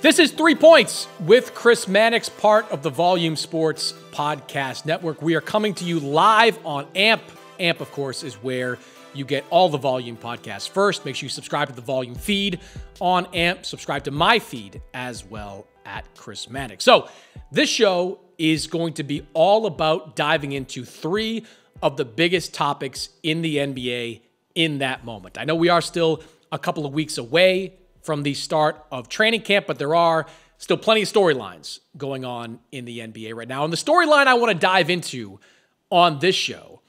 This is 3 Points with Chris Mannix, part of the Volume Sports Podcast Network. We are coming to you live on AMP. AMP, of course, is where you get all the Volume podcasts first. Make sure you subscribe to the Volume feed on AMP. Subscribe to my feed as well at Chris Mannix. So this show is going to be all about diving into three of the biggest topics in the NBA in that moment. I know we are still a couple of weeks away from the start of training camp, but there are still plenty of storylines going on in the NBA right now. And the storyline I want to dive into on this show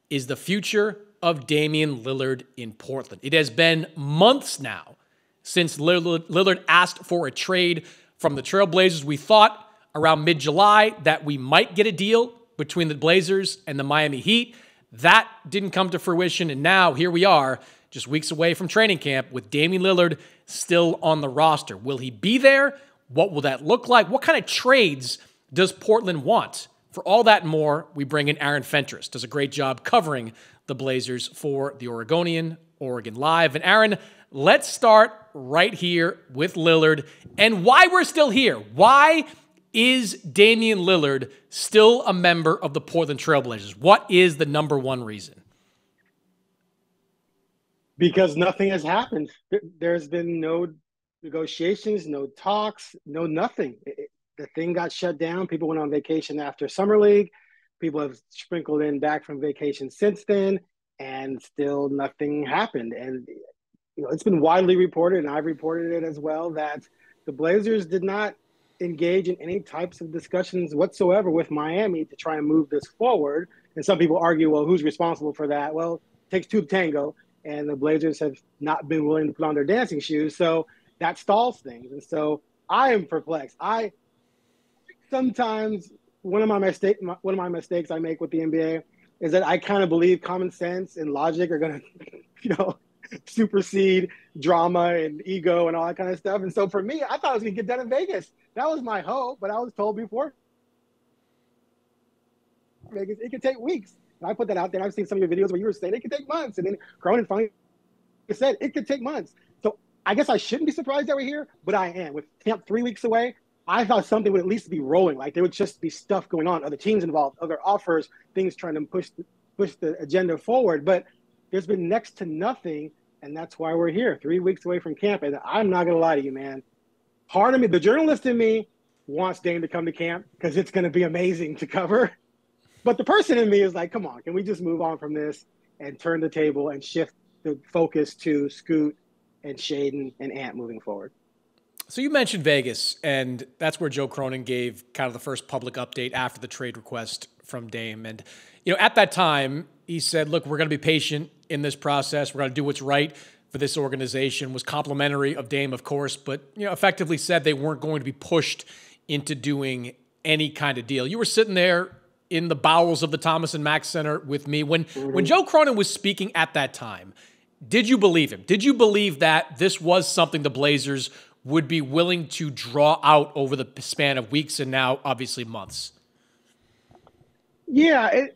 is the future of Damian Lillard in Portland. It has been months now since Lillard asked for a trade from the Trailblazers. We thought around mid-July that we might get a deal between the Blazers and the Miami Heat. That didn't come to fruition, and now here we are, just weeks away from training camp with Damian Lillard still on the roster. Will he be there? What will that look like? What kind of trades does Portland want? For all that and more, we bring in Aaron Fentress. Does a great job covering the Blazers for the Oregonian, Oregon Live. And Aaron, let's start right here with Lillard and why we're still here. Why is Damian Lillard still a member of the Portland Trailblazers? What is the number one reason? Because nothing has happened. There's been no negotiations, no talks, no nothing. The thing got shut down. People went on vacation after Summer League. People have sprinkled in back from vacation since then, and still nothing happened. And it's been widely reported, and I've reported it as well, that the Blazers did not engage in any types of discussions whatsoever with Miami to try and move this forward. And some people argue, well, who's responsible for that? Well, it takes two to tango. And the Blazers have not been willing to put on their dancing shoes. So that stalls things. And so I am perplexed. Sometimes one of my mistakes I make with the NBA is that I kind of believe common sense and logic are going to, supersede drama and ego and all that kind of stuff. And so for me, I thought I was going to get done in Vegas. That was my hope, but I was told before Vegas, it could take weeks. And I put that out there. I've seen some of your videos where you were saying it could take months. And then Colin finally said it could take months. So I guess I shouldn't be surprised that we're here, but I am. With camp 3 weeks away, I thought something would at least be rolling. Like there would just be stuff going on, other teams involved, other offers, things trying to push the agenda forward. But there's been next to nothing, and that's why we're here, 3 weeks away from camp. And I'm not going to lie to you, man. Part of me, the journalist in me, wants Dame to come to camp because it's going to be amazing to cover. But the person in me is like, come on, can we just move on from this and turn the table and shift the focus to Scoot and Shaden and Ant moving forward? So you mentioned Vegas, and that's where Joe Cronin gave kind of the first public update after the trade request from Dame. And, at that time, he said, look, we're going to be patient in this process. We're going to do what's right for this organization. Was complimentary of Dame, of course, but, effectively said they weren't going to be pushed into doing any kind of deal. You were sitting there in the bowels of the Thomas and Mack Center with me. When Joe Cronin was speaking at that time, did you believe him? Did you believe that this was something the Blazers would be willing to draw out over the span of weeks and now obviously months? Yeah,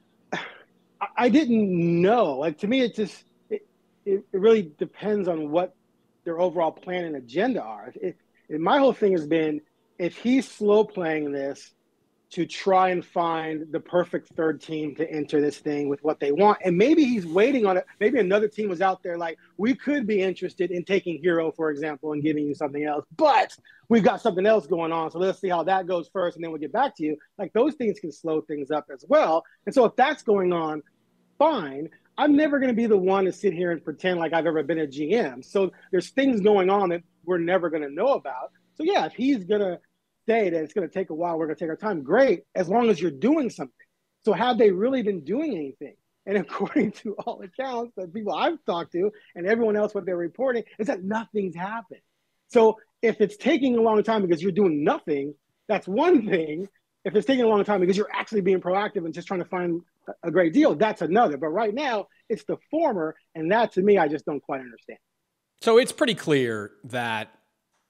I didn't know. Like, to me, it really depends on what their overall plan and agenda are. My whole thing has been, if he's slow playing this to try and find the perfect third team to enter this thing with what they want. And maybe he's waiting on it. Maybe another team was out there like, we could be interested in taking Hero, for example, and giving you something else, but we've got something else going on. So let's see how that goes first, and then we'll get back to you. Like, those things can slow things up as well. And so if that's going on, fine. I'm never going to be the one to sit here and pretend like I've ever been a GM. So there's things going on that we're never going to know about. So yeah, if he's going to say that it's going to take a while, we're going to take our time, great, as long as you're doing something. So have they really been doing anything? And according to all accounts, the people I've talked to and everyone else, what they're reporting is that nothing's happened. So if it's taking a long time because you're doing nothing, that's one thing. If it's taking a long time because you're actually being proactive and just trying to find a great deal, that's another. But right now, it's the former, and that, to me, I just don't quite understand. So it's pretty clear that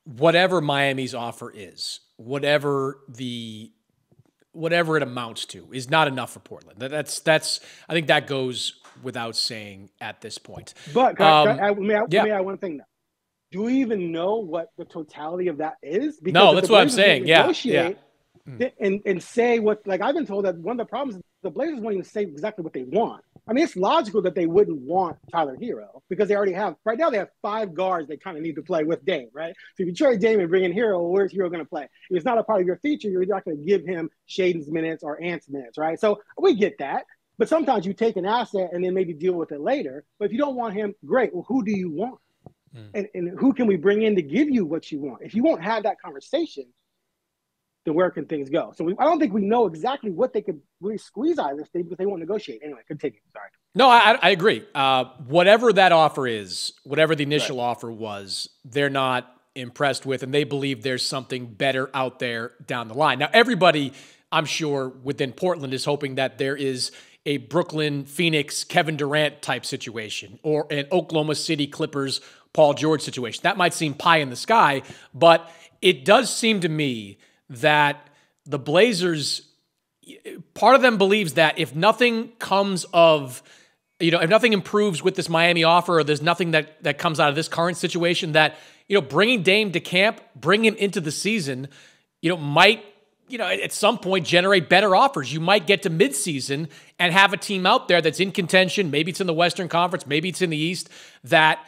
whatever Miami's offer is, whatever it amounts to, is not enough for Portland. That's I think that goes without saying at this point. But may I add one thing though? do we even know what the totality of that is? Because no, that's what I'm saying. Negotiate and say what, like I've been told that one of the problems is the Blazers won't even say exactly what they want. I mean, it's logical that they wouldn't want Tyler Hero because they already have, right now they have 5 guards they kind of need to play with Dame, right? So if you trade Dame and bring in Hero, where's Hero going to play? If it's not a part of your feature, you're not going to give him Shaden's minutes or Ant's minutes, right? So we get that. But sometimes you take an asset and then maybe deal with it later. But if you don't want him, great. Well, who do you want? And who can we bring in to give you what you want? If you won't have that conversation, then where can things go? So I don't think we know exactly what they could really squeeze out of this thing because they won't negotiate. Anyway, continue. Sorry. No, I agree. Whatever that offer is, whatever the initial offer was, they're not impressed with, and they believe there's something better out there down the line. Now, everybody, I'm sure, within Portland is hoping that there is a Brooklyn, Phoenix, Kevin Durant type situation or an Oklahoma City Clippers, Paul George situation. That might seem pie in the sky, but it does seem to me that the Blazers, part of them believes that if nothing comes of, if nothing improves with this Miami offer or there's nothing that comes out of this current situation, that, bringing Dame to camp, bring him into the season, might, at some point generate better offers. You might get to midseason and have a team out there that's in contention. Maybe it's in the Western Conference, maybe it's in the East, that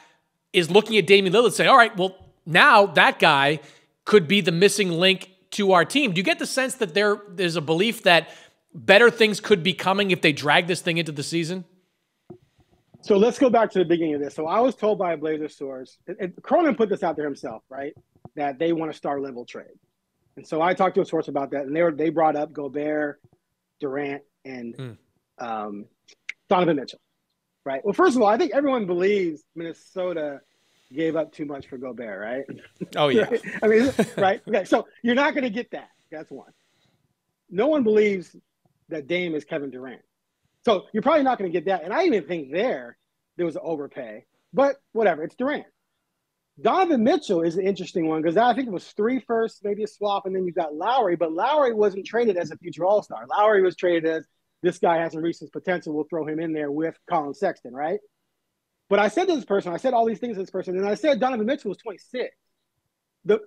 is looking at Damian Lillard and saying, all right, well, now that guy could be the missing link to our team. Do you get the sense that there's a belief that better things could be coming if they drag this thing into the season? So let's go back to the beginning of this. So I was told by a Blazer source, and Cronin put this out there himself, right, that they want a star level trade. And so I talked to a source about that, and they brought up Gobert, Durant, and Donovan Mitchell, right? Well, first of all, I think everyone believes Minnesota gave up too much for Gobert, right? Oh, yeah. I mean, right? Okay, so you're not going to get that. That's one. No one believes that Dame is Kevin Durant. So you're probably not going to get that. And I even think there was an overpay. But whatever, it's Durant. Donovan Mitchell is an interesting one because I think it was 3 firsts, maybe a swap, and then you got Lowry. But Lowry wasn't traded as a future All-Star. Lowry was traded as this guy hasn't reached his potential. We'll throw him in there with Colin Sexton, right? But I said to this person, I said all these things to this person, and I said Donovan Mitchell was 26.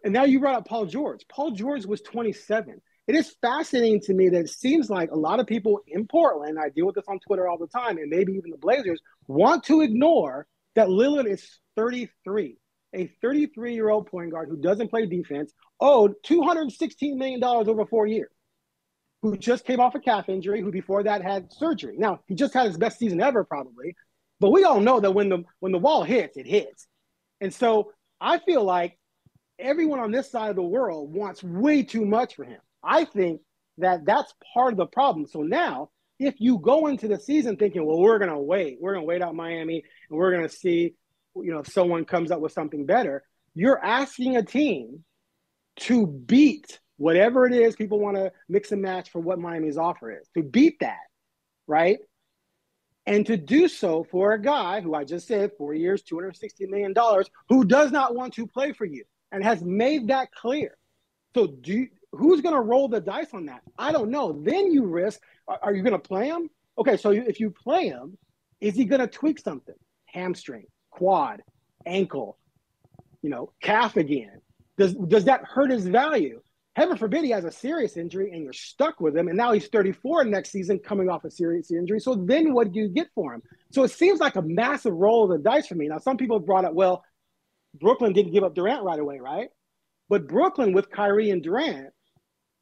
And now you brought up Paul George. Paul George was 27. It is fascinating to me that it seems like a lot of people in Portland, I deal with this on Twitter all the time, and maybe even the Blazers, want to ignore that Lillard is 33. A 33-year-old point guard who doesn't play defense, owed $216 million over 4 years, who just came off a calf injury, who before that had surgery. Now, he just had his best season ever probably, but we all know that when the wall hits, it hits. And so I feel like everyone on this side of the world wants way too much for him. I think that that's part of the problem. So now, if you go into the season thinking, well, we're going to wait out Miami, and we're going to see, if someone comes up with something better, you're asking a team to beat whatever it is people want to mix and match for what Miami's offer is, to beat that, right? And to do so for a guy who I just said, 4 years, $260 million, who does not want to play for you and has made that clear. So who's going to roll the dice on that? I don't know. Then you risk, are you going to play him? Okay, so if you play him, is he going to tweak something? Hamstring, quad, ankle, calf again. Does that hurt his value? Heaven forbid he has a serious injury and you're stuck with him, and now he's 34 next season coming off a serious injury. So then what do you get for him? So it seems like a massive roll of the dice for me. Now, some people have brought up, well, Brooklyn didn't give up Durant right away, right? But Brooklyn with Kyrie and Durant,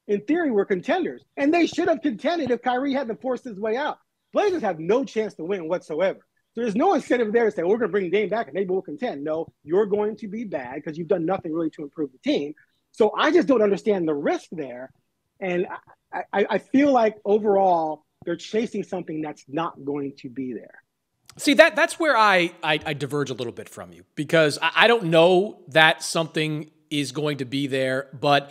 in theory, were contenders. And they should have contended if Kyrie hadn't forced his way out. Blazers have no chance to win whatsoever. So there's no incentive there to say, we're going to bring Dame back and maybe we'll contend. No, you're going to be bad because you've done nothing really to improve the team. So I just don't understand the risk there. And I feel like overall they're chasing something that's not going to be there. See, that's where I diverge a little bit from you, because I don't know that something is going to be there, but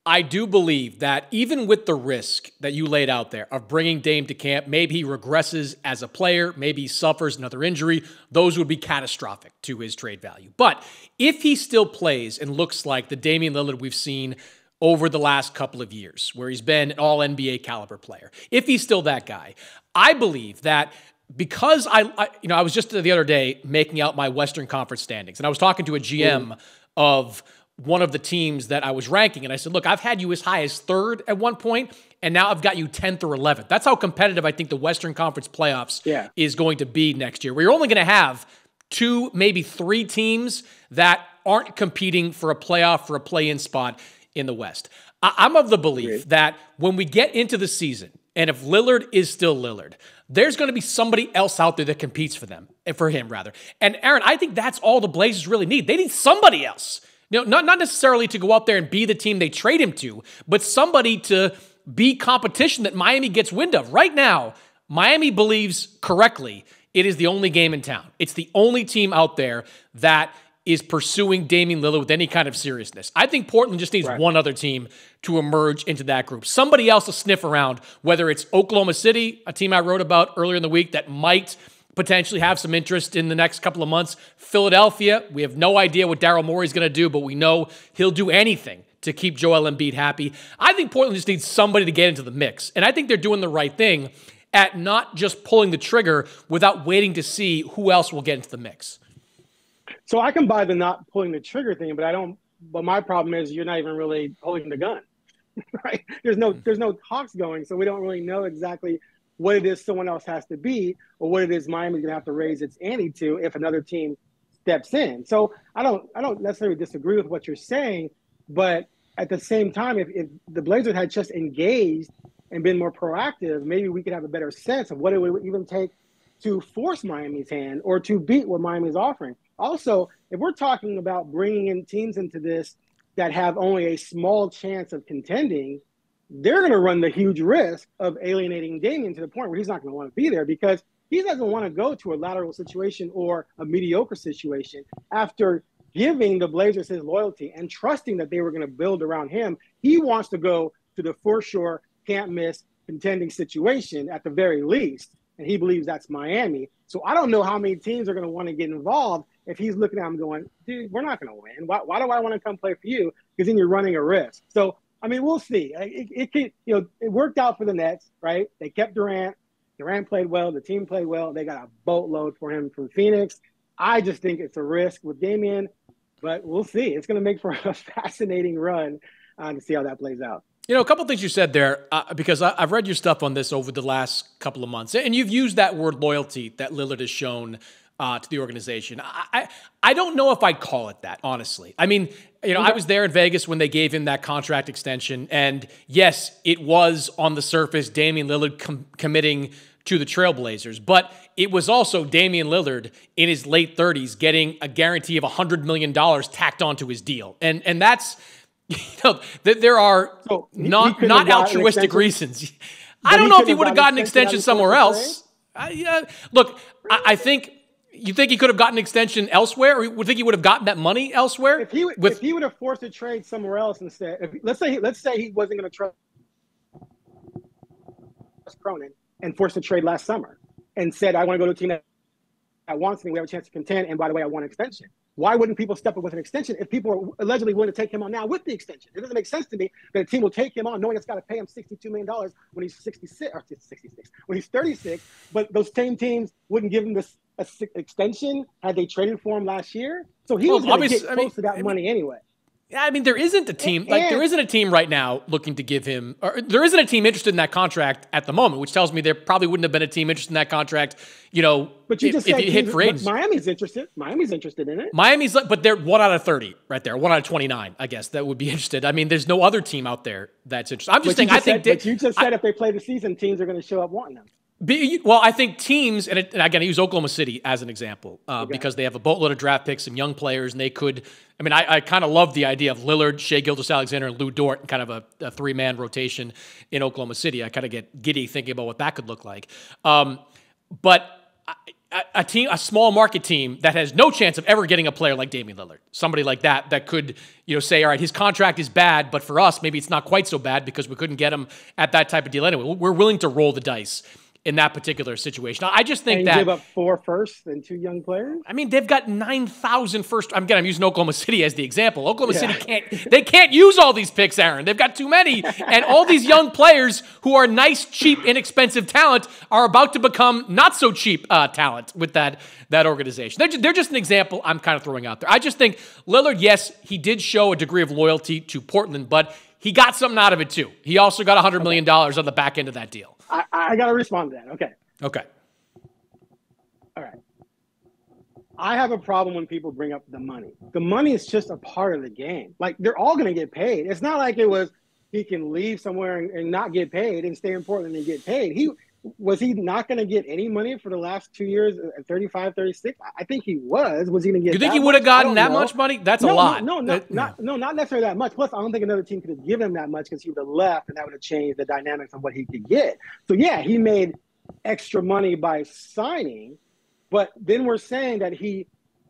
I do believe that even with the risk that you laid out there of bringing Dame to camp, maybe he regresses as a player, maybe he suffers another injury, those would be catastrophic to his trade value. But if he still plays and looks like the Damian Lillard we've seen over the last couple of years, where he's been an all-NBA caliber player, if he's still that guy, I believe that because I was just the other day making out my Western Conference standings, and I was talking to a GM of one of the teams that I was ranking, and I said, look, I've had you as high as 3rd at one point, and now I've got you 10th or 11th. That's how competitive I think the Western Conference playoffs is going to be next year, where you're only going to have 2, maybe 3 teams that aren't competing for a playoff, for a play-in spot in the West. I'm of the belief that when we get into the season, and if Lillard is still Lillard, there's going to be somebody else out there that competes for them, for him rather. And Aaron, I think that's all the Blazers really need. They need somebody else. Not necessarily to go out there and be the team they trade him to, but somebody to be competition that Miami gets wind of. Right now, Miami believes correctly it is the only game in town. It's the only team out there that is pursuing Damian Lillard with any kind of seriousness. I think Portland just needs one other team to emerge into that group. Somebody else to sniff around, whether it's Oklahoma City, a team I wrote about earlier in the week that might potentially have some interest in the next couple of months. Philadelphia, we have no idea what Daryl Morey's going to do, but we know he'll do anything to keep Joel Embiid happy. I think Portland just needs somebody to get into the mix, and I think they're doing the right thing at not just pulling the trigger without waiting to see who else will get into the mix. So I can buy the not pulling the trigger thing, but I don't. But my problem is you're not even really holding the gun, right? There's no talks going, so we don't really know exactly what it is someone else has to be, or what it is Miami's going to have to raise its ante to if another team steps in. So I don't necessarily disagree with what you're saying, but at the same time, if the Blazers had just engaged and been more proactive, maybe we could have a better sense of what it would even take to force Miami's hand or to beat what Miami's offering. Also, if we're talking about bringing in teams into this that have only a small chance of contending, they're going to run the huge risk of alienating Damian to the point where he's not going to want to be there, because he doesn't want to go to a lateral situation or a mediocre situation after giving the Blazers his loyalty and trusting that they were going to build around him. He wants to go to the for sure, can't miss contending situation at the very least, and he believes that's Miami. So I don't know how many teams are going to want to get involved if he's looking at him going, dude, we're not going to win. Why do I want to come play for you? Because then you're running a risk. So I mean, we'll see. It worked out for the Nets, right? They kept Durant. Durant played well. The team played well. They got a boatload for him from Phoenix. I just think it's a risk with Damian, but we'll see. It's going to make for a fascinating run to see how that plays out. A couple of things you said there, because I've read your stuff on this over the last couple of months, and you've used that word loyalty that Lillard has shown to the organization. I don't know if I'd call it that, honestly. I mean, I was there in Vegas when they gave him that contract extension, and yes, it was on the surface Damian Lillard committing to the Trailblazers, but it was also Damian Lillard in his late 30s getting a guarantee of $100 million tacked onto his deal, and that's there are not altruistic reasons. I don't know if he would have gotten an extension somewhere else. Look, I think. You think he could have gotten an extension elsewhere, or would think he would have gotten that money elsewhere? If he would have forced a trade somewhere else instead, let's say he wasn't going to trust Cronin and forced a trade last summer and said, I want to go to a team that wants me, we have a chance to contend, and by the way, I want an extension. Why wouldn't people step up with an extension if people are allegedly willing to take him on now with the extension? It doesn't make sense to me that a team will take him on knowing it's got to pay him $62 million when he's 66, when he's 36, but those same teams wouldn't give him this extension had they traded for him last year. So he was going to get close to that money anyway. Yeah, I mean, there isn't a team there isn't a team right now looking to give him, or there isn't a team interested in that contract at the moment, which tells me there probably wouldn't have been a team interested in that contract, But you just said he hit free agency. Miami's interested. Miami's interested in it. But they're 1 out of 30 right there, 1 out of 29, I guess, that would be interested. I mean, there's no other team out there that's interested. I'm just saying, But you just said if they play the season, teams are going to show up wanting them. Well, I think teams, and again, I use Oklahoma City as an example, because they have a boatload of draft picks and young players, and they could, I kind of love the idea of Lillard, Shai Gilgeous-Alexander, and Lou Dort, and kind of a three-man rotation in Oklahoma City. I kind of get giddy thinking about what that could look like. But a small market team that has no chance of ever getting a player like Damian Lillard, somebody like that could, say, all right, his contract is bad, but for us, maybe it's not quite so bad because we couldn't get him at that type of deal anyway. We're willing to roll the dice in that particular situation. I just think and that give up 4 firsts and 2 young players. I mean, they've got 9,000 first. I'm using Oklahoma City as the example. Oklahoma Yeah. City can't use all these picks, Aaron. They've got too many. And all these young players who are nice, cheap, inexpensive talent are about to become not so cheap talent with that organization. They're just an example I'm kind of throwing out there. I just think Lillard, yes, he did show a degree of loyalty to Portland, but he got something out of it too. He also got $100 million on the back end of that deal. I got to respond to that. Okay. All right. I have a problem when people bring up the money. The money is just a part of the game. Like, they're all going to get paid. It's not like it was he can leave somewhere and not get paid and stay in Portland and get paid. Was he not going to get any money for the last 2 years at 35, 36? I think he was. Was he going to get You think he would have gotten that much money? That's a lot. No, not necessarily that much. Plus, I don't think another team could have given him that much because he would have left, and that would have changed the dynamics of what he could get. So, yeah, he made extra money by signing, but then we're saying that he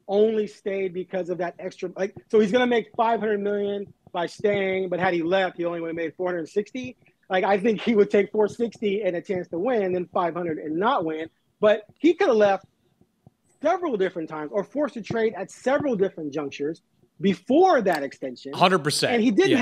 only stayed because of that extra. So he's going to make $500 million by staying, but had he left, he only would have made 460. I think he would take 460 and a chance to win, then 500 and not win. But he could have left several different times or forced to trade at several different junctures before that extension. 100%. And he didn't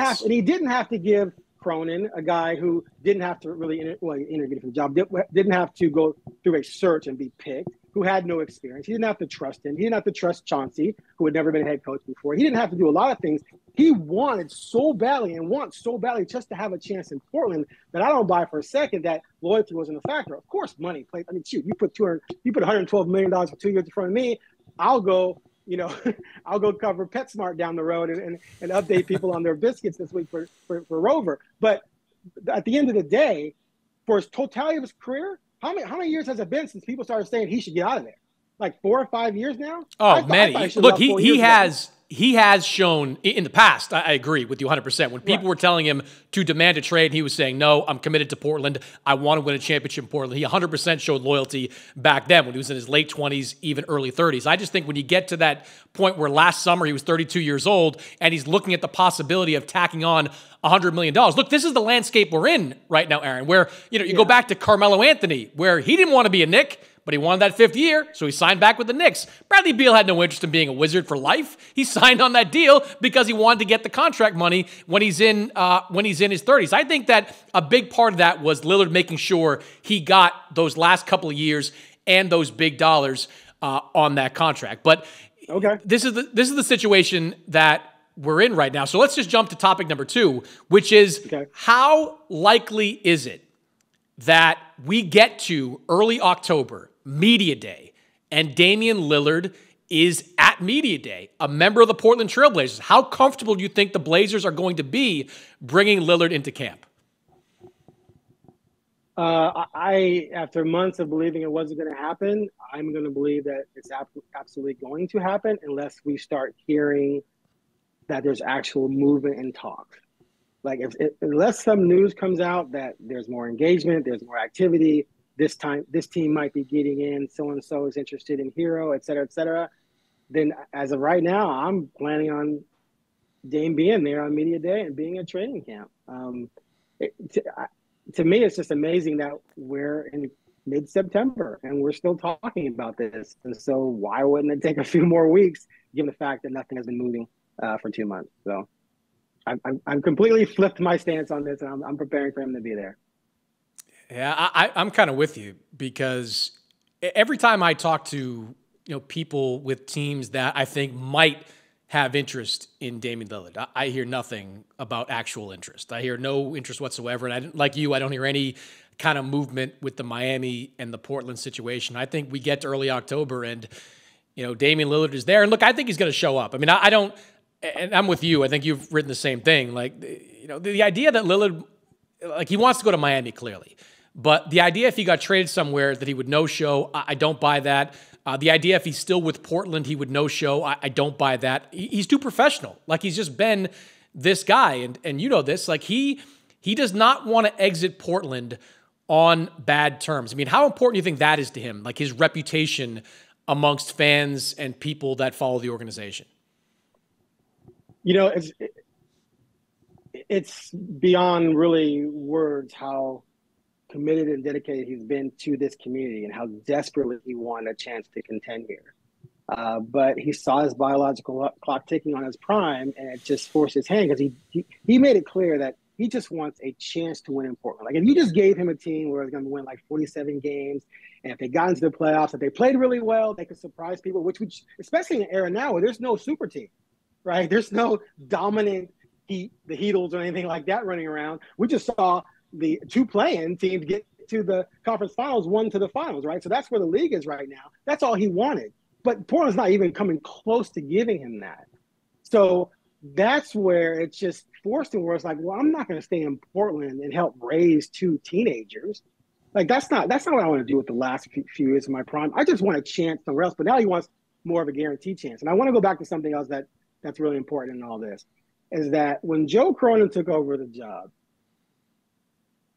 have to give Cronin, a guy who didn't have to really interview for the job, didn't have to go through a search and be picked, who had no experience. He didn't have to trust him. He didn't have to trust Chauncey, who had never been a head coach before. He didn't have to do a lot of things. He wanted so badly and wants so badly just to have a chance in Portland that I don't buy for a second that loyalty wasn't a factor. Of course, money plays. I mean, shoot, you put $112 million for 2 years in front of me, I'll go cover PetSmart down the road and update people on their biscuits this week for Rover. But at the end of the day, for his totality of his career, how many years has it been since people started saying he should get out of there? Like 4 or 5 years now? Oh, many. Look, he has shown in the past, I agree with you 100%. When people were telling him to demand a trade, he was saying, no, I'm committed to Portland. I want to win a championship in Portland. He 100% showed loyalty back then when he was in his late 20s, even early 30s. I just think when you get to that point where last summer he was 32 years old and he's looking at the possibility of tacking on $100 million. Look, this is the landscape we're in right now, Aaron, where you go back to Carmelo Anthony, where he didn't want to be a Knick, but he wanted that 5th year, so he signed back with the Knicks. Bradley Beal had no interest in being a Wizard for life. He signed on that deal because he wanted to get the contract money when he's in his 30s. I think that a big part of that was Lillard making sure he got those last couple of years and those big dollars on that contract. But this is the situation that we're in right now. So let's just jump to topic number 2, which is how likely is it that we get to early October, Media Day, and Damian Lillard is at Media Day, a member of the Portland Trail Blazers? How comfortable do you think the Blazers are going to be bringing Lillard into camp? After months of believing it wasn't going to happen, I'm going to believe that it's absolutely going to happen unless we start hearing that there's actual movement and talk. Like unless some news comes out that there's more engagement, there's more activity, this team might be getting in, so-and-so is interested in Hero, et cetera, then as of right now, I'm planning on Dame being there on Media Day and being at training camp. To me, it's just amazing that we're in mid-September and we're still talking about this. And so why wouldn't it take a few more weeks, given the fact that nothing has been moving for 2 months? So I'm completely flipped my stance on this, and I'm preparing for him to be there. Yeah, I'm kind of with you because every time I talk to people with teams that I think might have interest in Damian Lillard, I hear nothing about actual interest. I hear no interest whatsoever, and like you, I don't hear any kind of movement with the Miami and the Portland situation. I think we get to early October, and Damian Lillard is there, and look, I think he's going to show up. I mean, I don't. And I'm with you. I think you've written the same thing. Like, the idea that Lillard, he wants to go to Miami clearly, but the idea if he got traded somewhere that he would no-show, I don't buy that. The idea if he's still with Portland, he would no-show, I don't buy that. He's too professional. He's just been this guy, and you know this. He does not want to exit Portland on bad terms. I mean, how important do you think that is to him? His reputation amongst fans and people that follow the organization. It's beyond really words how committed and dedicated he's been to this community and how desperately he wanted a chance to contend here. But he saw his biological clock ticking on his prime, and it just forced his hand because he made it clear that he just wants a chance to win in Portland. Like, if you just gave him a team where it's going to win like 47 games, and if they got into the playoffs, if they played really well, they could surprise people, which especially in an era now where there's no super team, right? There's no dominant the Heatles or anything like that running around. We just saw the two play-in teams get to the conference finals, one to the finals, right? So that's where the league is right now. That's all he wanted. But Portland's not even coming close to giving him that. So that's where it's just forced him, where it's like, well, I'm not going to stay in Portland and help raise two teenagers. Like, that's not what I want to do with the last few years of my prime. I just want a chance somewhere else. But now he wants more of a guaranteed chance. And I want to go back to something else that's really important in all this, is that when Joe Cronin took over the job,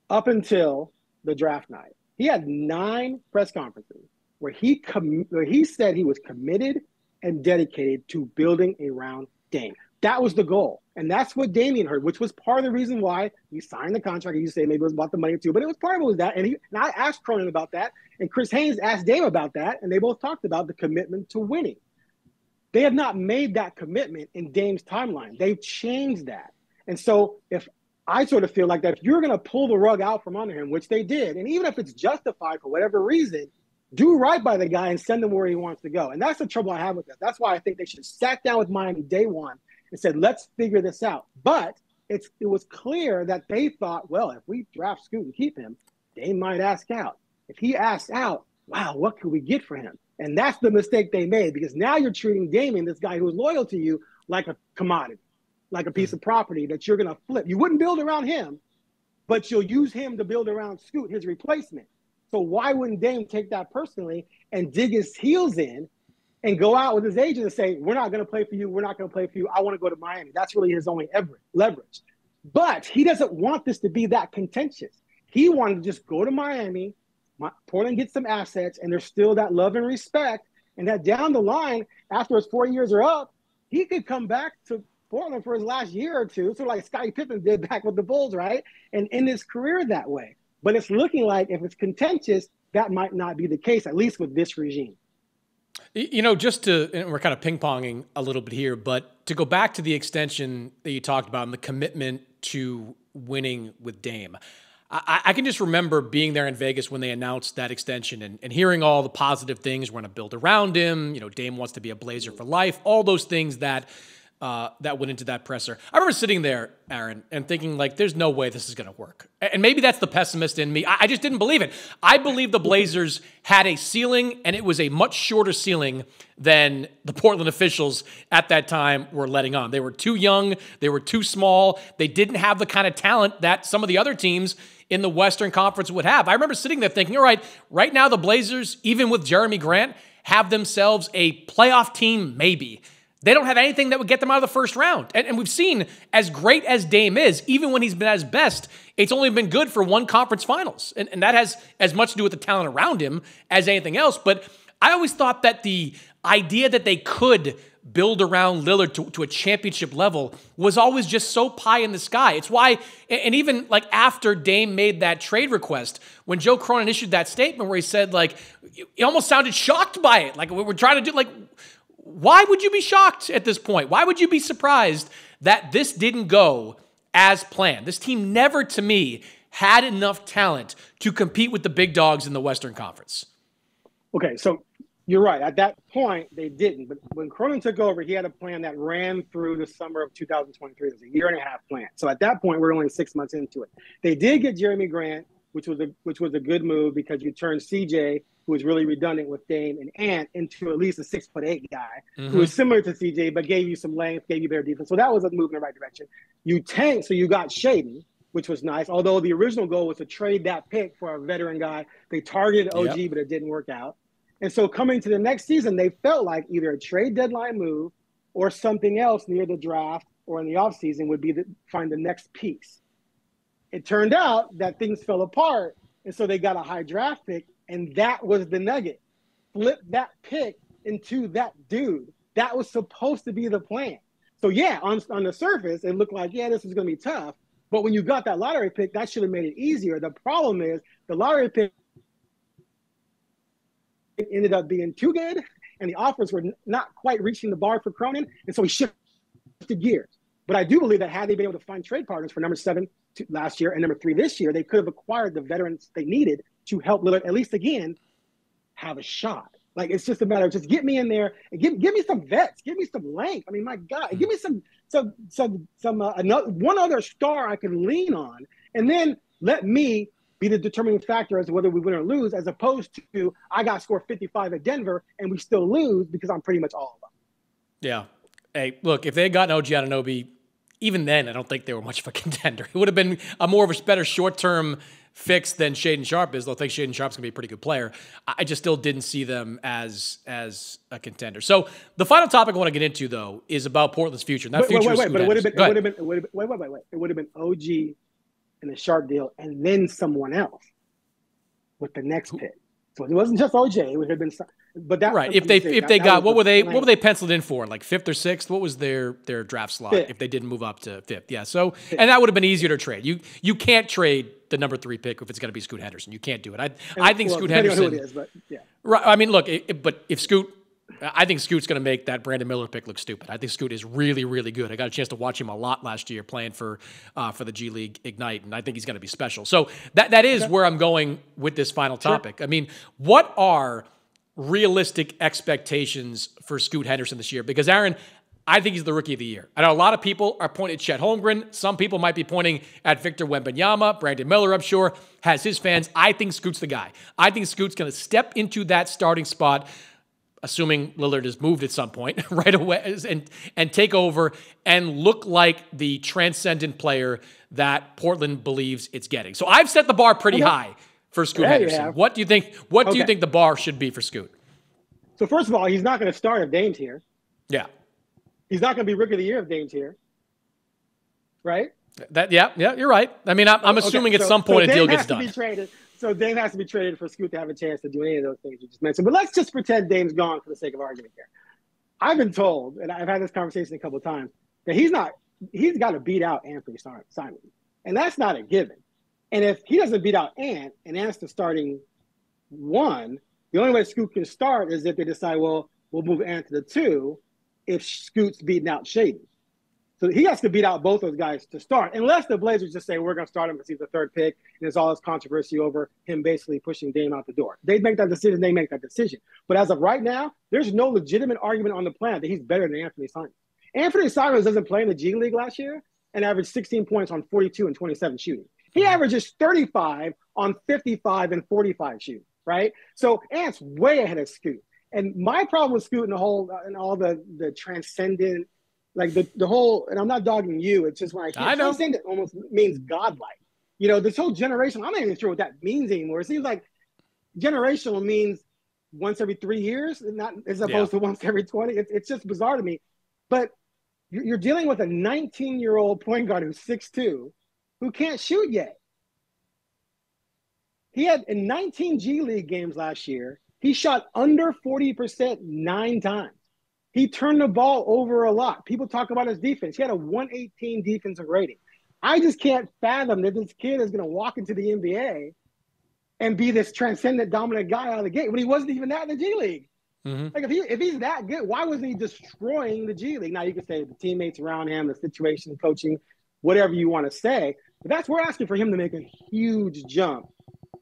up until the draft night, he had 9 press conferences where he said he was committed and dedicated to building around Dame. That was the goal. And that's what Damian heard, which was part of the reason why he signed the contract. You say maybe it was about the money too, but it was part of it was that. And I asked Cronin about that, and Chris Haynes asked Dame about that, and they both talked about the commitment to winning. They have not made that commitment in Dame's timeline. They've changed that. And so I sort of feel like that if you're going to pull the rug out from under him, which they did, and even if it's justified for whatever reason, do right by the guy and send him where he wants to go. And that's the trouble I have with that. That's why I think they should have sat down with Miami day one and said, let's figure this out. But it was clear that they thought, well, if we draft Scoot and keep him, they might ask out. If he asks out, wow, what could we get for him? And that's the mistake they made, because now you're treating Damian, this guy who's loyal to you, like a commodity, like a piece of property that you're going to flip. You wouldn't build around him, but you'll use him to build around Scoot, his replacement. So why wouldn't Dame take that personally and dig his heels in and go out with his agent and say, we're not going to play for you, we're not going to play for you, I want to go to Miami? That's really his only leverage. But he doesn't want this to be that contentious. He wanted to just go to Miami, Portland gets some assets, and there's still that love and respect, and that down the line, after his 4 years are up, he could come back to Portland for his last year or two, so like Scottie Pippen did back with the Bulls, right? And end his career that way. But it's looking like if it's contentious, that might not be the case, at least with this regime. You know, and we're kind of ping-ponging a little bit here, but to go back to the extension that you talked about and the commitment to winning with Dame, I can just remember being there in Vegas when they announced that extension and hearing all the positive things. We're going to build around him. You know, Dame wants to be a Blazer for life. All those things that went into that presser. I remember sitting there, Aaron, and thinking, like, there's no way this is going to work. And maybe that's the pessimist in me. I just didn't believe it. I believe the Blazers had a ceiling, and it was a much shorter ceiling than the Portland officials at that time were letting on. They were too young. They were too small. They didn't have the kind of talent that some of the other teams in the Western Conference would have. I remember sitting there thinking, all right now the Blazers, even with Jeremy Grant, have themselves a playoff team, maybe. They don't have anything that would get them out of the first round. And we've seen, as great as Dame is, even when he's been at his best, it's only been good for one conference finals. And that has as much to do with the talent around him as anything else. But I always thought that the idea that they could build around Lillard to a championship level was always just so pie in the sky. It's why, and even like after Dame made that trade request, when Joe Cronin issued that statement where he said, like, he almost sounded shocked by it. Like, we're trying to do, like, why would you be shocked at this point? Why would you be surprised that this didn't go as planned? This team never, to me, had enough talent to compete with the big dogs in the Western Conference. Okay, so you're right. At that point, they didn't. But when Cronin took over, he had a plan that ran through the summer of 2023. It was a year-and-a-half plan. So at that point, we're only 6 months into it. They did get Jeremy Grant, which was a good move because you turned CJ, who was really redundant with Dame and Ant, into at least a 6'8" guy who was similar to CJ but gave you some length, gave you better defense. So that was a move in the right direction. You tanked, so you got Shaden, which was nice. Although the original goal was to trade that pick for a veteran guy. They targeted OG, but it didn't work out. And so coming to the next season, they felt like either a trade deadline move or something else near the draft or in the offseason would be to find the next piece. It turned out that things fell apart, and so they got a high draft pick, and that was the nugget. Flip that pick into that dude. That was supposed to be the plan. So, yeah, on the surface, it looked like, yeah, this is going to be tough. But when you got that lottery pick, that should have made it easier. The problem is the lottery pick ended up being too good, and the offers were not quite reaching the bar for Cronin, and so he shifted gears. But I do believe that had they been able to find trade partners for number 7 last year and number 3 this year, they could have acquired the veterans they needed to help Lillard, at least again, have a shot. Like, it's just a matter of just get me in there and give me some vets, give me some length. I mean, my God, give me one other star I can lean on, and then let me be the determining factor as to whether we win or lose, as opposed to I got to score 55 at Denver and we still lose because I'm pretty much all of them. Yeah. Hey, look, if they had gotten OG Anunoby, even then, I don't think they were much of a contender. It would have been a more of a better short-term fix than Shaedon Sharpe is, though I think Shaedon Sharpe's going to be a pretty good player. I just still didn't see them as a contender. So the final topic I want to get into, though, is about Portland's future. But it would have been OG and the Sharpe deal and then someone else with the next pick. So it wasn't just OJ. It would have been, but that right. If they got what were they penciled in for? Like 5th or 6th? What was their draft slot 5th. if they didn't move up to 5th? Yeah. So and that would have been easier to trade. You can't trade the number 3 pick if it's going to be Scoot Henderson. You can't do it. I think Scoot Henderson. On who it is, but yeah. Right. I mean, look. But if Scoot. I think Scoot's going to make that Brandon Miller pick look stupid. I think Scoot is really, really good. I got a chance to watch him a lot last year playing for the G League Ignite, and I think he's going to be special. So that is where I'm going with this final topic. Sure. I mean, what are realistic expectations for Scoot Henderson this year? Because, Aaron, I think he's the rookie of the year. I know a lot of people are pointing at Chet Holmgren. Some people might be pointing at Victor Wembanyama. Brandon Miller, I'm sure, has his fans. I think Scoot's the guy. I think Scoot's going to step into that starting spot, assuming Lillard is moved at some point right away, and take over and look like the transcendent player that Portland believes it's getting. So I've set the bar pretty high for Scoot Henderson. What do you think? What do you think the bar should be for Scoot? So first of all, he's not going to start if Dame's here. Yeah. He's not going to be rookie of the year if Dame's here. Right? Yeah, you're right. I mean, I'm assuming at some point a deal gets done. So Dame has to be traded for Scoot to have a chance to do any of those things you just mentioned. But let's just pretend Dame's gone for the sake of argument here. I've been told, and I've had this conversation a couple of times, that he's got to beat out Anthony Simon. And that's not a given. And if he doesn't beat out Ant, and Ant's the starting 1, the only way Scoot can start is if they decide, well, we'll move Ant to the 2 if Scoot's beating out Shaedon. So he has to beat out both those guys to start, unless the Blazers just say, we're going to start him because he's the 3rd pick, and there's all this controversy over him basically pushing Dame out the door. They make that decision, they make that decision. But as of right now, there's no legitimate argument on the planet that he's better than Anthony Simons. Anthony Simons doesn't play in the G League last year and averaged 16 points on 42 and 27 shooting. He averages 35 on 55 and 45 shooting, right? So Ant's way ahead of Scoot. And my problem with Scoot and all the transcendent, like the whole, and I'm not dogging you, it's just when I hear transcendent almost means godlike. You know, this whole generation, I'm not even sure what that means anymore. It seems like generational means once every 3 years, not as opposed to once every 20. It's just bizarre to me. But you're dealing with a 19-year-old point guard who's 6'2", who can't shoot yet. He had in 19 G League games last year, he shot under 40% 9 times. He turned the ball over a lot. People talk about his defense. He had a 118 defensive rating. I just can't fathom that this kid is going to walk into the NBA and be this transcendent, dominant guy out of the gate when he wasn't even that in the G League. Mm-hmm. Like if he's that good, why wasn't he destroying the G League? Now you can say the teammates around him, the situation, coaching, whatever you want to say. But we're asking for him to make a huge jump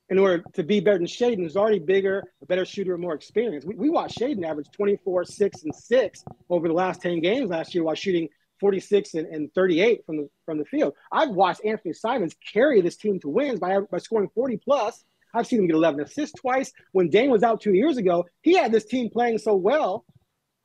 in order to be better than Shaedon, who's already bigger, a better shooter, more experience. We watched Shaedon average 24, 6, and 6 over the last 10 games last year while shooting 46 and 38 from the field. I've watched Anthony Simons carry this team to wins by scoring 40+. I've seen him get 11 assists twice. When Dame was out 2 years ago, he had this team playing so well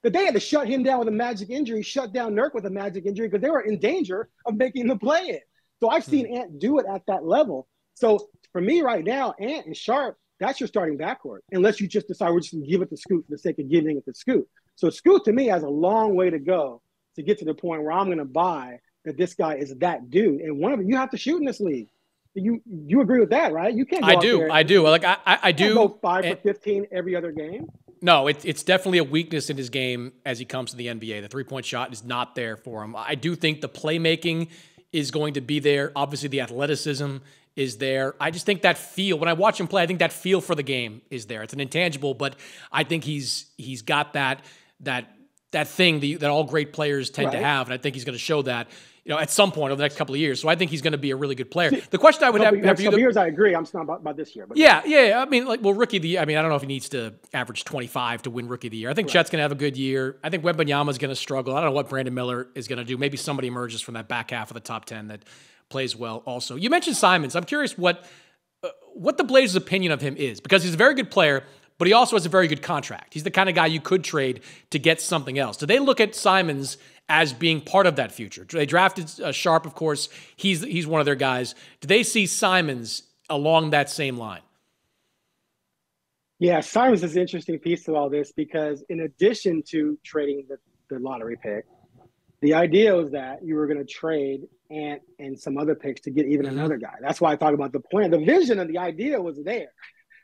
that they had to shut him down with a magic injury, shut down Nurk with a magic injury because they were in danger of making the play-in. So I've seen Ant do it at that level. So for me right now, Ant and Sharpe, that's your starting backcourt, unless you just decide we're just going to give it to Scoot for the sake of giving it to Scoot. So Scoot, to me, has a long way to go to get to the point where I'm going to buy that this guy is that dude. And one of them, you have to shoot in this league. You agree with that, right? You can't go I do. Like I do. Go 5 for 15 every other game. No, it's definitely a weakness in his game as he comes to the NBA. The 3-point shot is not there for him. I do think the playmaking is going to be there. Obviously, the athleticism is there. I just think that feel, when I watch him play, I think that feel for the game is there. It's an intangible, but I think he's got that thing that all great players tend to have, and I think he's going to show that, at some point over the next couple of years. So I think he's going to be a really good player. The question I would have for you, years, I agree. I'm not about this year. But yeah. I mean, rookie of the year. I mean, I don't know if he needs to average 25 to win rookie of the year. I think Chet's going to have a good year. I think Wembanyama's going to struggle. I don't know what Brandon Miller is going to do. Maybe somebody emerges from that back half of the top 10 that plays well also. You mentioned Simons. I'm curious what the Blazers' opinion of him is, because he's a very good player, but he also has a very good contract. He's the kind of guy you could trade to get something else. Do they look at Simons as being part of that future? They drafted Sharp, of course. He's one of their guys. Do they see Simons along that same line? Yeah, Simons is an interesting piece to all this, because in addition to trading the lottery pick, the idea was that you were going to trade Ant and some other picks to get even another guy. That's why I talk about the plan. The vision and the idea was there.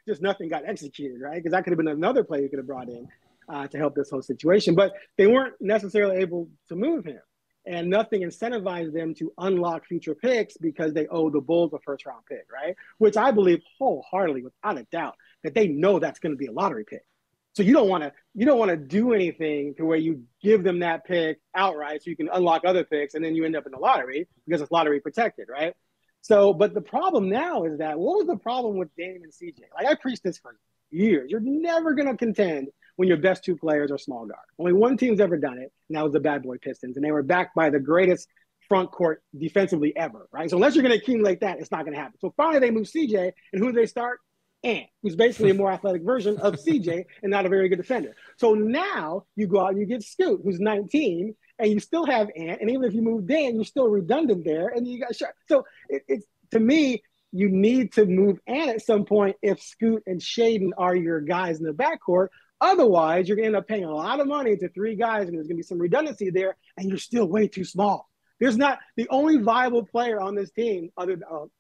Just nothing got executed, right? Because that could have been another player you could have brought in to help this whole situation. But they weren't necessarily able to move him. And nothing incentivized them to unlock future picks because they owe the Bulls a first-round pick, right? Which I believe wholeheartedly, without a doubt, that they know that's going to be a lottery pick. So you don't want to do anything to where you give them that pick outright so you can unlock other picks, and then you end up in the lottery because it's lottery protected, right? So, but the problem now is that, what was the problem with Dame and CJ? Like, I preached this for years. You're never going to contend when your best two players are small guard. Only one team's ever done it, and that was the Bad Boy Pistons, and they were backed by the greatest front court defensively ever, right? So unless you're going to accumulate that, it's not going to happen. So finally they move CJ, and who do they start? Ant, who's basically a more athletic version of CJ and not a very good defender. So now you go out and you get Scoot, who's 19, and you still have Ant, and even if you move Dan, you're still redundant there, and you got Sharp. So it's to me, you need to move Ant at some point if Scoot and Shaden are your guys in the backcourt. Otherwise, you're going to end up paying a lot of money to three guys, and there's going to be some redundancy there, and you're still way too small. There's not the only viable player on this team other than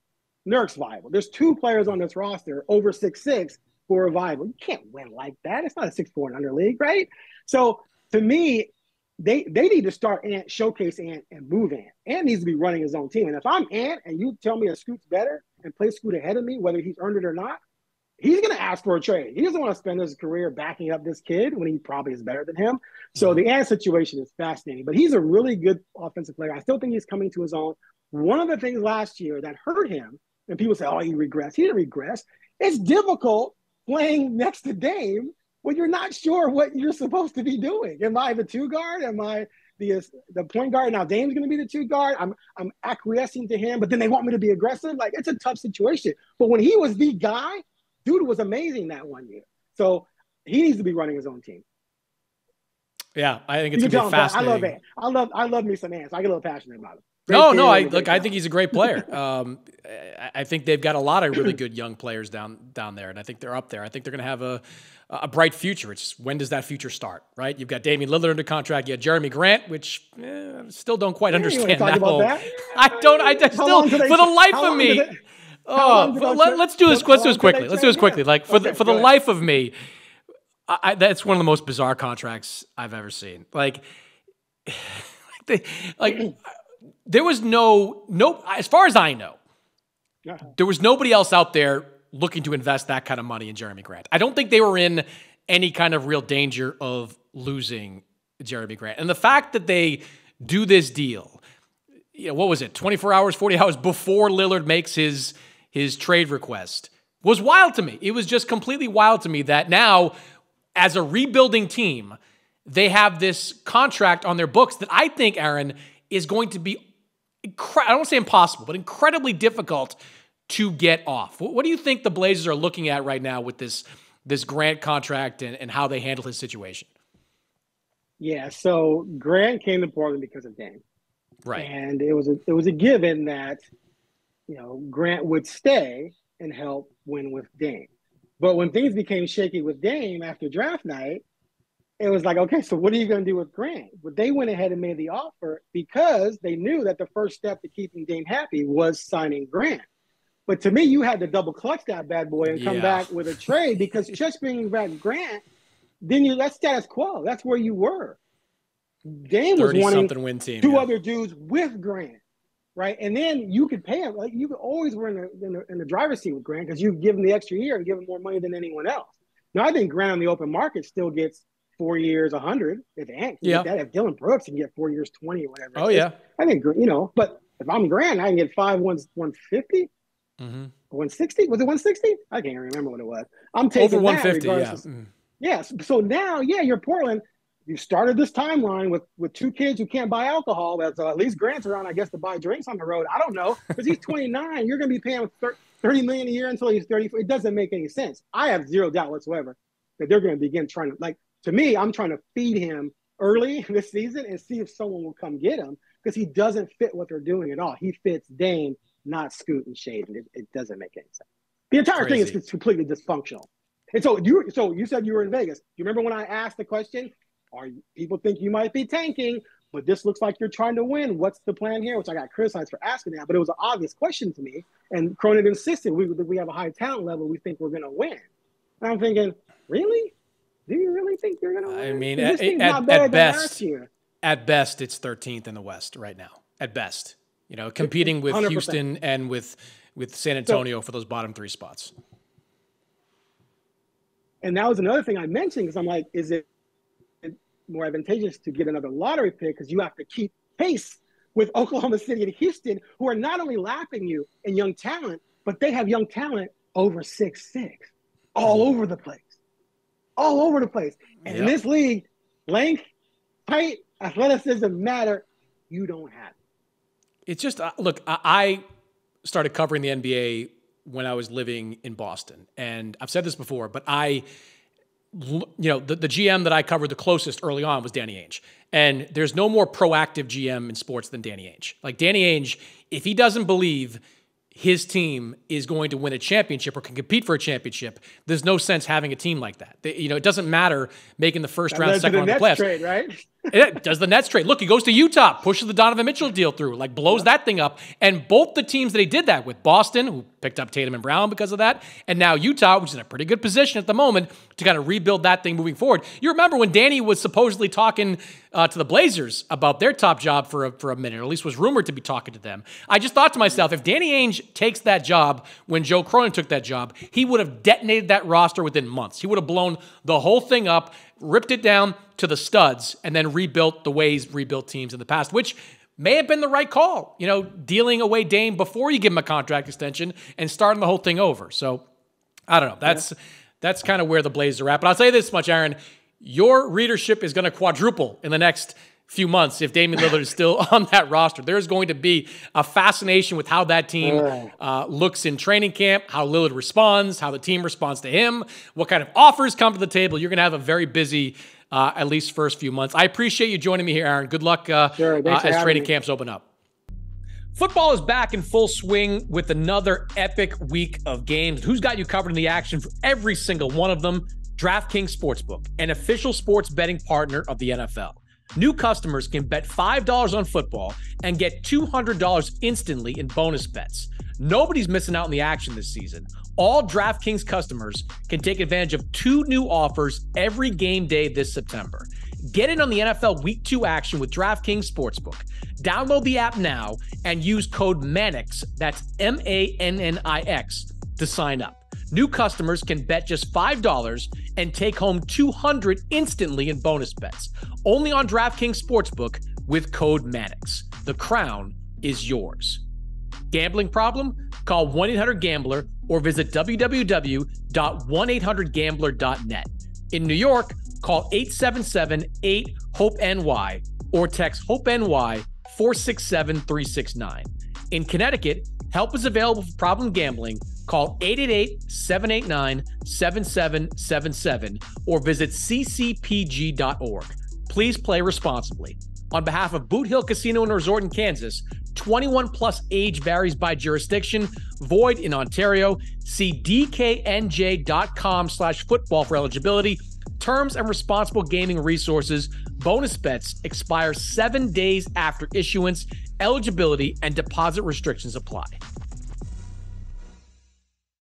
Nurk's viable. There's two players on this roster over 6'6" who are viable. You can't win like that. It's not a 6'4" and under league, right? So to me, they need to start Ant, showcase Ant, and move Ant. Ant needs to be running his own team. And if I'm Ant and you tell me a Scoot's better and play Scoot ahead of me, whether he's earned it or not, he's going to ask for a trade. He doesn't want to spend his career backing up this kid when he probably is better than him. So the Ant situation is fascinating. But he's a really good offensive player. I still think he's coming to his own. One of the things last year that hurt him, and people say, oh, he regressed. He didn't regress. It's difficult playing next to Dame when you're not sure what you're supposed to be doing. Am I the two guard? Am I the point guard? Now Dame's going to be the two guard. I'm acquiescing to him, but then they want me to be aggressive. Like, it's a tough situation. But when he was the guy, dude was amazing that one year. So he needs to be running his own team. Yeah, I think it's going to be fascinating. I love it. I love me some Ants. I get a little passionate about him. I think he's a great player. I think they've got a lot of really good young players down there, and I think they're up there. I think they're going to have a bright future. It's just, when does that future start, right? You've got Damian Lillard under contract. You have Jeremy Grant, which still don't quite understand that whole. That? I still, for the life of me. Let's do this. Let's do this quickly. Let's do this quickly. Like, for the life of me, that's one of the most bizarre contracts I've ever seen. There was no, as far as I know, there was nobody else out there looking to invest that kind of money in Jeremy Grant. I don't think they were in any kind of real danger of losing Jeremy Grant. And the fact that they do this deal, what was it, 24 hours, 40 hours before Lillard makes his trade request, was wild to me. It was just completely wild to me that now, as a rebuilding team, they have this contract on their books that I think, Aaron, is going to be, I don't want to say impossible, but incredibly difficult to get off. What do you think the Blazers are looking at right now with this Grant contract and how they handle his situation? Yeah, so Grant came to Portland because of Dame. Right. And it was a given that, Grant would stay and help win with Dame. But when things became shaky with Dame after draft night, it was like, okay, so what are you going to do with Grant? But they went ahead and made the offer because they knew that the first step to keeping Dame happy was signing Grant. But to me, you had to double clutch that bad boy and come back with a trade, because just bringing back Grant, then that's status quo. That's where you were. Dame was wanting win team, two other dudes with Grant. right? And then you could pay him. Like, you could always were in the driver's seat with Grant because you give him the extra year and give him more money than anyone else. Now, I think Grant on the open market still gets 4 years, 100. If Ant can get that, if Dylan Brooks can get 4 years, 20 or whatever. Oh, yeah. I think, but if I'm Grant, I can get 150, 160. Was it 160? I can't remember what it was. I'm taking over 150, yeah. So now, you're Portland. You started this timeline with two kids who can't buy alcohol. So at least Grant's around, I guess, to buy drinks on the road. I don't know, because he's 29. You're going to be paying $30 million a year until he's 34. It doesn't make any sense. I have zero doubt whatsoever that they're going to begin trying to, to me, I'm trying to feed him early this season and see if someone will come get him, because he doesn't fit what they're doing at all. He fits Dame, not Scoot and Shaden. It doesn't make any sense. The entire thing is completely dysfunctional. And so you said you were in Vegas. Do you remember when I asked the question, people think you might be tanking, but this looks like you're trying to win. What's the plan here? Which I got criticized for asking that, but it was an obvious question to me. And Cronin insisted we have a high talent level. We think we're going to win. And I'm thinking, really? Do you really think you're going to win? I mean, at best, it's 13th in the West right now. At best, competing with 100%. Houston and with San Antonio for those bottom three spots. And that was another thing I mentioned, because I'm like, is it more advantageous to get another lottery pick, because you have to keep pace with Oklahoma City and Houston, who are not only lapping you in young talent, but they have young talent over 6'6", all over the place. And in this league, length, height, athleticism matter. You don't have it. It's just, look, I started covering the NBA when I was living in Boston. And I've said this before, but the GM that I covered the closest early on was Danny Ainge. And there's no more proactive GM in sports than Danny Ainge. Like, Danny Ainge, if he doesn't believe his team is going to win a championship or can compete for a championship, there's no sense having a team like that. It doesn't matter making the first round, second round of the playoffs. Trade, right? It does the Nets trade. Look, he goes to Utah, pushes the Donovan Mitchell deal through, blows that thing up. And both the teams that he did that with, Boston, who picked up Tatum and Brown because of that, and now Utah, which is in a pretty good position at the moment to kind of rebuild that thing moving forward. You remember when Danny was supposedly talking to the Blazers about their top job for a minute, or at least was rumored to be talking to them. I just thought to myself, if Danny Ainge takes that job when Joe Cronin took that job, he would have detonated that roster within months. He would have blown the whole thing up, ripped it down to the studs, and then rebuilt the way he's rebuilt teams in the past, which may have been the right call, dealing away Dame before you give him a contract extension and starting the whole thing over. So I don't know. That's kind of where the Blazers are at. But I'll tell you this much, Aaron, your readership is going to quadruple in the next few months if Damian Lillard is still on that roster. There's going to be a fascination with how that team looks in training camp, how Lillard responds, how the team responds to him, what kind of offers come to the table. You're going to have a very busy at least first few months. I appreciate you joining me here, Aaron. Good luck as training camps open up. Football is back in full swing with another epic week of games. Who's got you covered in the action for every single one of them? DraftKings Sportsbook, an official sports betting partner of the NFL. New customers can bet $5 on football and get $200 instantly in bonus bets. Nobody's missing out on the action this season. All DraftKings customers can take advantage of 2 new offers every game day this September. Get in on the NFL Week 2 action with DraftKings Sportsbook. Download the app now and use code Mannix, that's MANNIX, to sign up. New customers can bet just $5 and take home $200 instantly in bonus bets. Only on DraftKings Sportsbook with code Mannix. The crown is yours. Gambling problem? Call 1-800-GAMBLER or visit www.1800gambler.net. In New York, call 877-8-HOPE-NY or text HOPE-NY 467-369. In Connecticut, help is available for problem gambling. Call 888-789-7777 or visit ccpg.org. Please play responsibly. On behalf of Boot Hill Casino and Resort in Kansas, 21 plus age varies by jurisdiction, void in Ontario. See dknj.com/football for eligibility, terms and responsible gaming resources. Bonus bets expire 7 days after issuance. Eligibility and deposit restrictions apply.